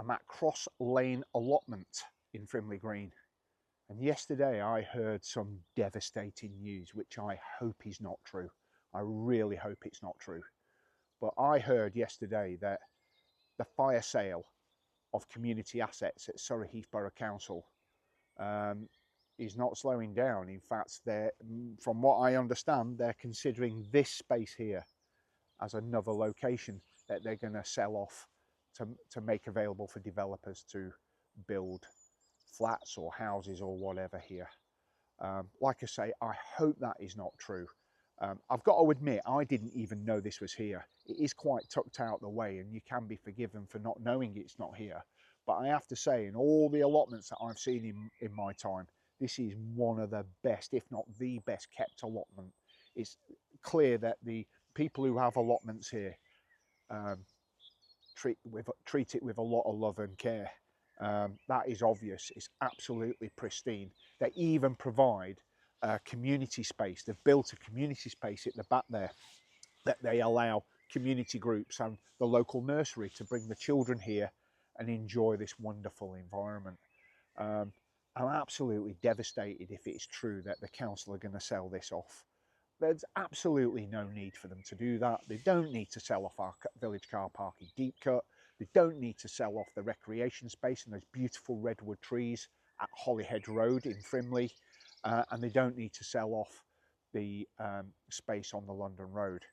I'm at Cross Lane Allotment in Frimley Green, and yesterday I heard some devastating news, which I hope is not true. I really hope it's not true. But I heard yesterday that the fire sale of community assets at Surrey Heath Borough Council is not slowing down. In fact, from what I understand, they're considering this space here as another location that they're going to sell off to make available for developers to build flats or houses or whatever here. Like I say, I hope that is not true. I've got to admit, I didn't even know this was here. It is quite tucked out the way, and you can be forgiven for not knowing it's not here. But I have to say, in all the allotments that I've seen in my time, this is one of the best, if not the best kept allotment. It's clear that the people who have allotments here treat it with a lot of love and care. That is obvious. It's absolutely pristine. They even provide community space. They've built a community space at the back there that they allow community groups and the local nursery to bring the children here and enjoy this wonderful environment. I'm absolutely devastated if it's true that the council are going to sell this off. There's absolutely no need for them to do that. They don't need to sell off our village car park in Deepcut. They don't need to sell off the recreation space and those beautiful redwood trees at Holly Hedge Road in Frimley. And they don't need to sell off the space on the London Road.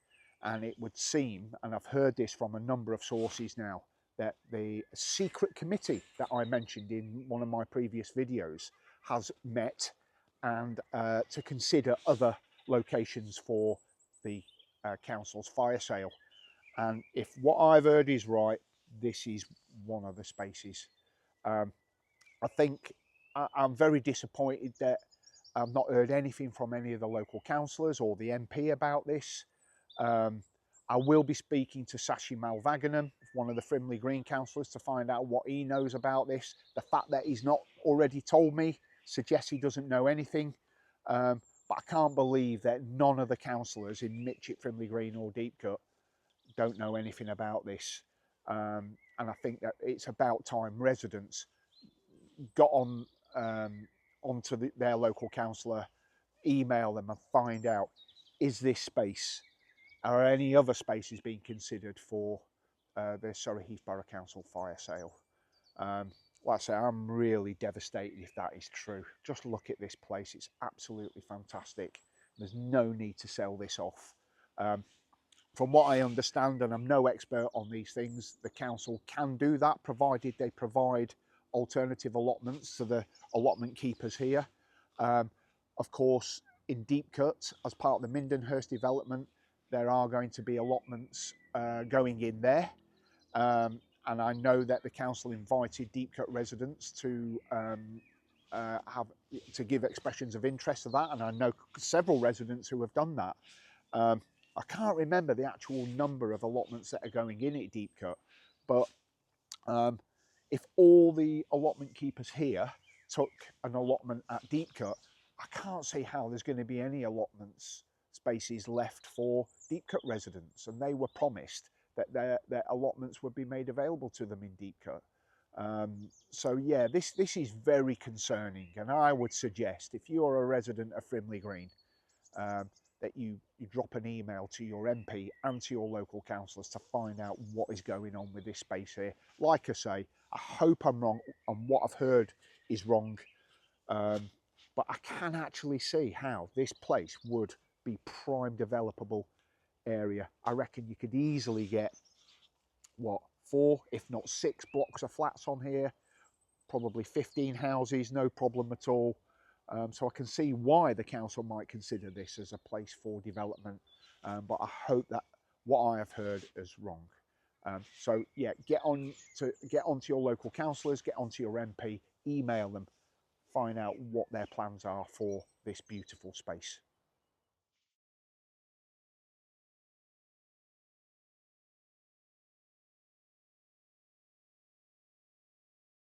And it would seem, and I've heard this from a number of sources now, that the secret committee that I mentioned in one of my previous videos has met and to consider other locations for the council's fire sale. And if what I've heard is right, this is one of the spaces. I think I'm very disappointed that I've not heard anything from any of the local councillors or the MP about this. I will be speaking to Sashi Malvaganam, one of the Frimley Green councillors, to find out what he knows about this. The fact that he's not already told me suggests he doesn't know anything. But I can't believe that none of the councillors in Mitchett, Frimley Green or Deepcut don't know anything about this. And I think that it's about time residents got on onto their local councillor, email them and find out, is this space or any other spaces being considered for the Surrey Heath Borough Council fire sale. Like I say, I'm really devastated if that is true. Just look at this place, it's absolutely fantastic. There's no need to sell this off. From what I understand, and I'm no expert on these things, the council can do that provided they provide alternative allotments to the allotment keepers here. Of course, in Deepcut, as part of the Mindenhurst development, there are going to be allotments going in there. And I know that the council invited Deepcut residents to give expressions of interest to that, and I know several residents who have done that. I can't remember the actual number of allotments that are going in at Deepcut, but if all the allotment keepers here took an allotment at Deepcut, I can't see how there's going to be any allotments spaces left for Deepcut residents, and they were promised that their allotments would be made available to them in Deepcut. So yeah, this is very concerning, and I would suggest if you're a resident of Frimley Green that you drop an email to your MP and to your local councillors to find out what is going on with this space here. Like I say, I hope I'm wrong and what I've heard is wrong, but I can actually see how this place would be prime developable area. I reckon you could easily get, what, 4 if not 6 blocks of flats on here, probably 15 houses, no problem at all. So I can see why the council might consider this as a place for development, but I hope that what I have heard is wrong. So yeah, get onto your local councillors, get onto your MP, email them, find out what their plans are for this beautiful space.